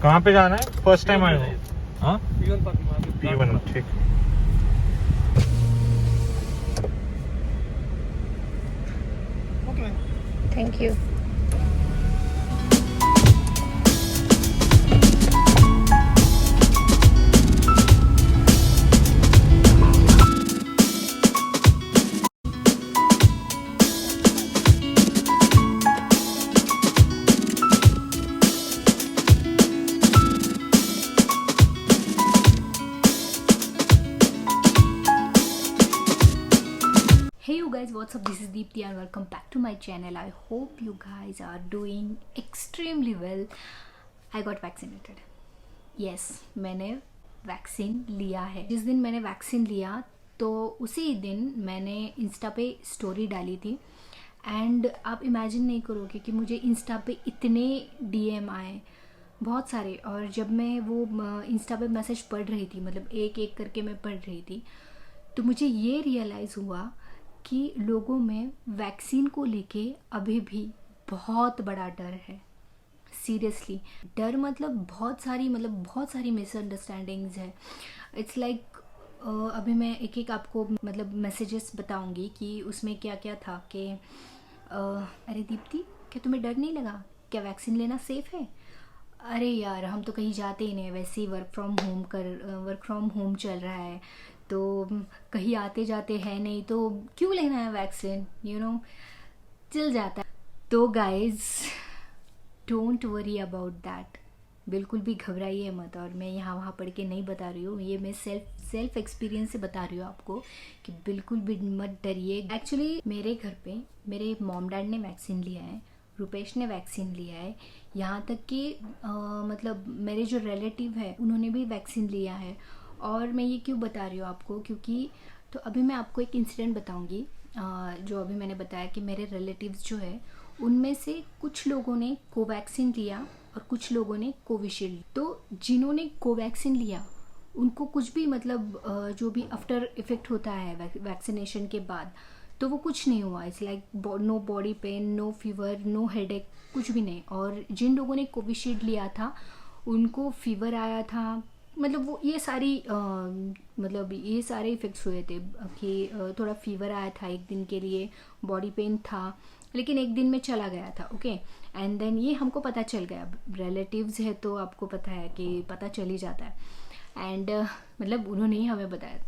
कहाँ पे जाना है? फर्स्ट टाइम आए हो? हाँ, P1 ठीक। Thank you. Hey you guys, what's up? This is Deepti and welcome back to my channel. I hope you guys are doing extremely well. I got vaccinated. Yes, मैंने vaccine लिया है। जिस दिन मैंने वैक्सीन लिया तो उसी दिन मैंने इंस्टा पे स्टोरी डाली थी एंड आप इमेजिन नहीं करोगे कि मुझे इंस्टा पे इतने डीएम आए, बहुत सारे। और जब मैं वो इंस्टा पे मैसेज पढ़ रही थी, मतलब एक एक करके मैं पढ़ रही थी, तो मुझे ये रियलाइज़ हुआ कि लोगों में वैक्सीन को लेके अभी भी बहुत बड़ा डर है। सीरियसली डर, मतलब बहुत सारी मिसअंडरस्टैंडिंग्स है। इट्स लाइक अभी मैं एक एक आपको मतलब मैसेजेस बताऊंगी कि उसमें क्या क्या था कि अरे दीप्ति, क्या तुम्हें डर नहीं लगा? क्या वैक्सीन लेना सेफ़ है? अरे यार, हम तो कहीं जाते ही नहीं, वैसे ही वर्क फ्रॉम होम चल रहा है, तो कहीं आते जाते हैं नहीं, तो क्यों लेना है वैक्सीन? चल जाता है। तो guys, don't worry about that. बिल्कुल भी घबराइए मत। और मैं यहाँ वहाँ पढ़ के नहीं बता रही हूँ, ये मैं सेल्फ एक्सपीरियंस से बता रही हूँ आपको कि बिल्कुल भी मत डरिए। एक्चुअली मेरे घर पे मेरे मॉम डैड ने वैक्सीन लिया है, रुपेश ने वैक्सीन लिया है, यहाँ तक कि मतलब मेरे जो रिलेटिव है उन्होंने भी वैक्सीन लिया है। और मैं ये क्यों बता रही हूँ आपको, क्योंकि तो अभी मैं आपको एक इंसिडेंट बताऊँगी। जो अभी मैंने बताया कि मेरे रिलेटिव्स जो है उनमें से कुछ लोगों ने कोवैक्सीन लिया और कुछ लोगों ने कोविशील्ड। तो जिन्होंने कोवैक्सीन लिया उनको कुछ भी मतलब जो भी आफ्टर इफेक्ट होता है वैक्सीनेशन के बाद, तो वो कुछ नहीं हुआ। It's like no body pain, no fever, no headache, कुछ भी नहीं। और जिन लोगों ने कोविशील्ड लिया था उनको फीवर आया था, मतलब वो ये सारे इफ़ेक्ट्स हुए थे कि थोड़ा फीवर आया था एक दिन के लिए, बॉडी पेन था, लेकिन एक दिन में चला गया था। ओके, एंड देन ये हमको पता चल गया। रिलेटिव्स है तो आपको पता है कि पता चल ही जाता है। एंड मतलब उन्होंने ही हमें बताया।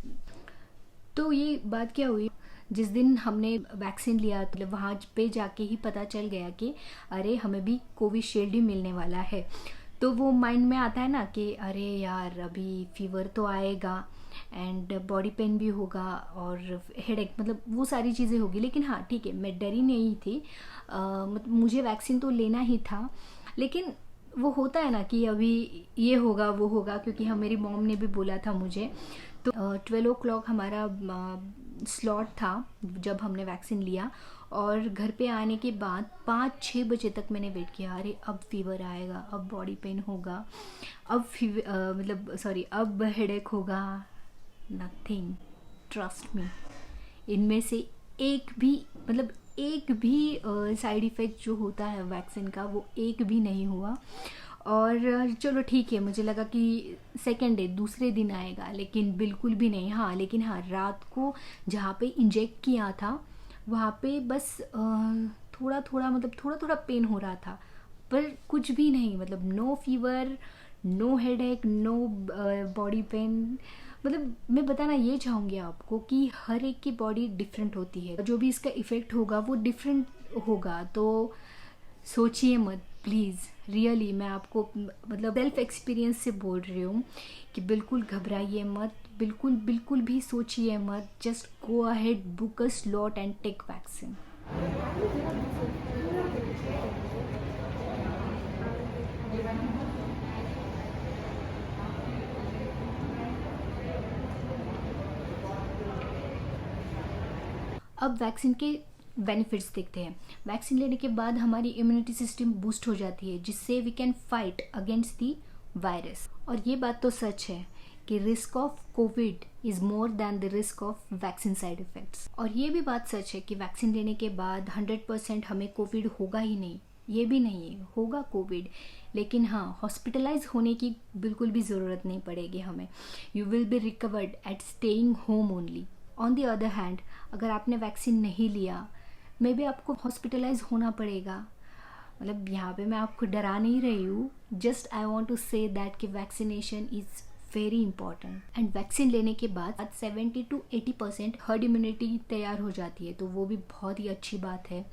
तो ये बात क्या हुई, जिस दिन हमने वैक्सीन लिया मतलब वहाँ पे जाके ही पता चल गया कि अरे हमें भी कोविशील्ड ही मिलने वाला है। तो वो माइंड में आता है ना कि अरे यार, अभी फीवर तो आएगा एंड बॉडी पेन भी होगा और हेडेक, मतलब वो सारी चीज़ें होगी। लेकिन हाँ ठीक है, मैं डरी नहीं थी। मतलब मुझे वैक्सीन तो लेना ही था, लेकिन वो होता है ना कि अभी ये होगा वो होगा, क्योंकि हम मेरी मॉम ने भी बोला था मुझे। तो 12 o'clock हमारा स्लॉट था जब हमने वैक्सीन लिया, और घर पे आने के बाद 5-6 बजे तक मैंने वेट किया। अरे अब फीवर आएगा, अब बॉडी पेन होगा, अब हेडेक होगा। नथिंग, ट्रस्ट मी, इनमें से एक भी साइड इफ़ेक्ट जो होता है वैक्सीन का, वो एक भी नहीं हुआ। और चलो ठीक है, मुझे लगा कि सेकेंड डे दूसरे दिन आएगा, लेकिन बिल्कुल भी नहीं। लेकिन रात को जहाँ पे इंजेक्ट किया था वहाँ पे बस थोड़ा थोड़ा पेन हो रहा था, पर कुछ भी नहीं। मतलब no fever, no headache, no body pain. मतलब मैं बताना ये चाहूँगी आपको कि हर एक की बॉडी डिफरेंट होती है, जो भी इसका इफ़ेक्ट होगा वो डिफरेंट होगा। तो सोचिए मत प्लीज़, रियली मैं आपको मतलब सेल्फ एक्सपीरियंस से बोल रही हूँ कि बिल्कुल घबराइए मत, बिल्कुल भी सोचिए मत। Just go ahead, book a slot and take vaccine. अब वैक्सीन के बेनिफिट्स देखते हैं। वैक्सीन लेने के बाद हमारी इम्यूनिटी सिस्टम बूस्ट हो जाती है, जिससे we can fight against the virus. और ये बात तो सच है कि risk of COVID is more than the risk of vaccine side effects. और ये भी बात सच है कि वैक्सीन लेने के बाद 100% हमें कोविड होगा ही नहीं। ये भी नहीं है, होगा कोविड, लेकिन हाँ हॉस्पिटलाइज होने की बिल्कुल भी ज़रूरत नहीं पड़ेगी हमें. You will be recovered at staying home only. On the other hand, अगर आपने वैक्सीन नहीं लिया, मे बी आपको हॉस्पिटलाइज होना पड़ेगा. मतलब यहाँ पे मैं आपको डरा नहीं रही हूँ, just I want to say that कि vaccination is very important. And vaccine लेने के बाद 70 to 80% हर्ड इम्यूनिटी तैयार हो जाती है, तो वो भी बहुत ही अच्छी बात है.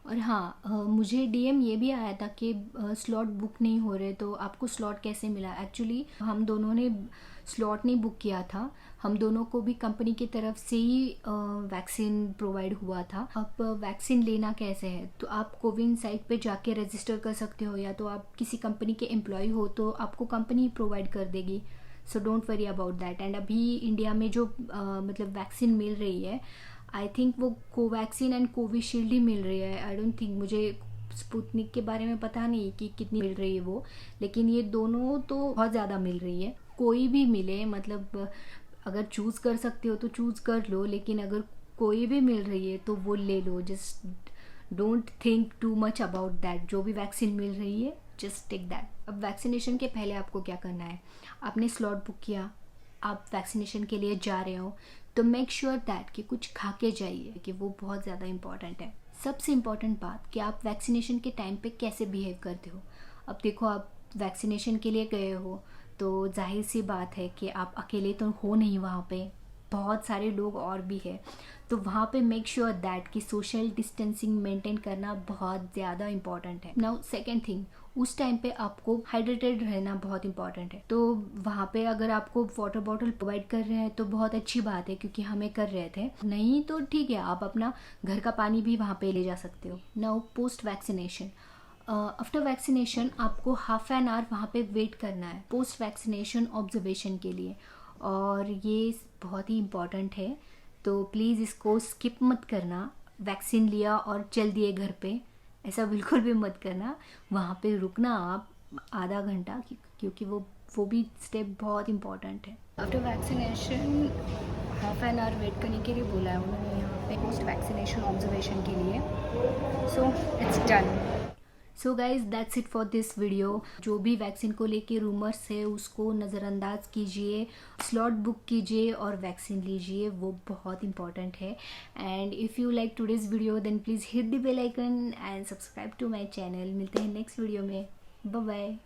और हाँ, मुझे डीएम ये भी आया था कि स्लॉट बुक नहीं हो रहे, तो आपको स्लॉट कैसे मिला. एक्चुअली हम दोनों ने स्लॉट नहीं बुक किया था, हम दोनों को भी कंपनी की तरफ से ही वैक्सीन प्रोवाइड हुआ था. अब वैक्सीन लेना कैसे है, तो आप कोविन साइट पे जाके रजिस्टर कर सकते हो, या तो आप किसी कंपनी के एम्प्लॉय हो तो आपको कंपनी प्रोवाइड कर देगी. So don't worry about that. And अभी इंडिया में जो मतलब वैक्सीन मिल रही है, आई थिंक वो कोवैक्सीन एंड कोविशील्ड ही मिल रही है. आई डोंट थिंक, मुझे स्पुतनिक के बारे में पता नहीं कि कितनी मिल रही है वो, लेकिन ये दोनों तो बहुत ज़्यादा मिल रही है. कोई भी मिले, मतलब अगर चूज़ कर सकते हो तो चूज़ कर लो, लेकिन अगर कोई भी मिल रही है तो वो ले लो. Just don't think too much about that. जो भी वैक्सीन मिल रही है जस्ट टेक दैट. अब वैक्सीनेशन के पहले आपको क्या करना है, आपने स्लॉट बुक किया, आप वैक्सीनेशन के लिए जा रहे हो, तो मेक श्योर दैट कि कुछ खा के जाइए, कि वो बहुत ज़्यादा इंपॉर्टेंट है. सबसे इम्पॉर्टेंट बात कि आप वैक्सीनेशन के टाइम पे कैसे बिहेव करते हो. अब देखो, आप वैक्सीनेशन के लिए गए हो तो जाहिर सी बात है कि आप अकेले तो हो नहीं, वहाँ पे बहुत सारे लोग और भी है, तो वहाँ पे मेक श्योर दैट कि सोशल डिस्टेंसिंग मेंटेन करना बहुत ज़्यादा इंपॉर्टेंट है. नाउ सेकेंड थिंग, उस टाइम पे आपको हाइड्रेटेड रहना बहुत इंपॉर्टेंट है. तो वहाँ पे अगर आपको वाटर बॉटल प्रोवाइड कर रहे हैं तो बहुत अच्छी बात है, क्योंकि हमें कर रहे थे. नहीं तो ठीक है, आप अपना घर का पानी भी वहाँ पे ले जा सकते हो. Now post vaccination, after vaccination आपको हाफ एन आवर वहाँ पे वेट करना है पोस्ट वैक्सीनेशन ऑब्जर्वेशन के लिए, और ये बहुत ही इम्पॉर्टेंट है. तो प्लीज़ इसको स्किप मत करना. वैक्सीन लिया और चल दिए घर पे, ऐसा बिल्कुल भी मत करना. वहाँ पे रुकना आप आधा घंटा, क्योंकि वो भी स्टेप बहुत इम्पॉर्टेंट है. After vaccination half an hour wait करने के लिए बोला है उन्होंने यहाँ पे पोस्ट वैक्सीनेशन ऑब्जर्वेशन के लिए. So it's done. So guys that's it for this video. जो भी वैक्सीन को लेके रूमर्स है उसको नज़रअंदाज कीजिए, स्लॉट बुक कीजिए और वैक्सीन लीजिए, वो बहुत इंपॉर्टेंट है. And if you like today's video then please hit the bell icon and subscribe to my channel. मिलते हैं नेक्स्ट वीडियो में. Bye bye.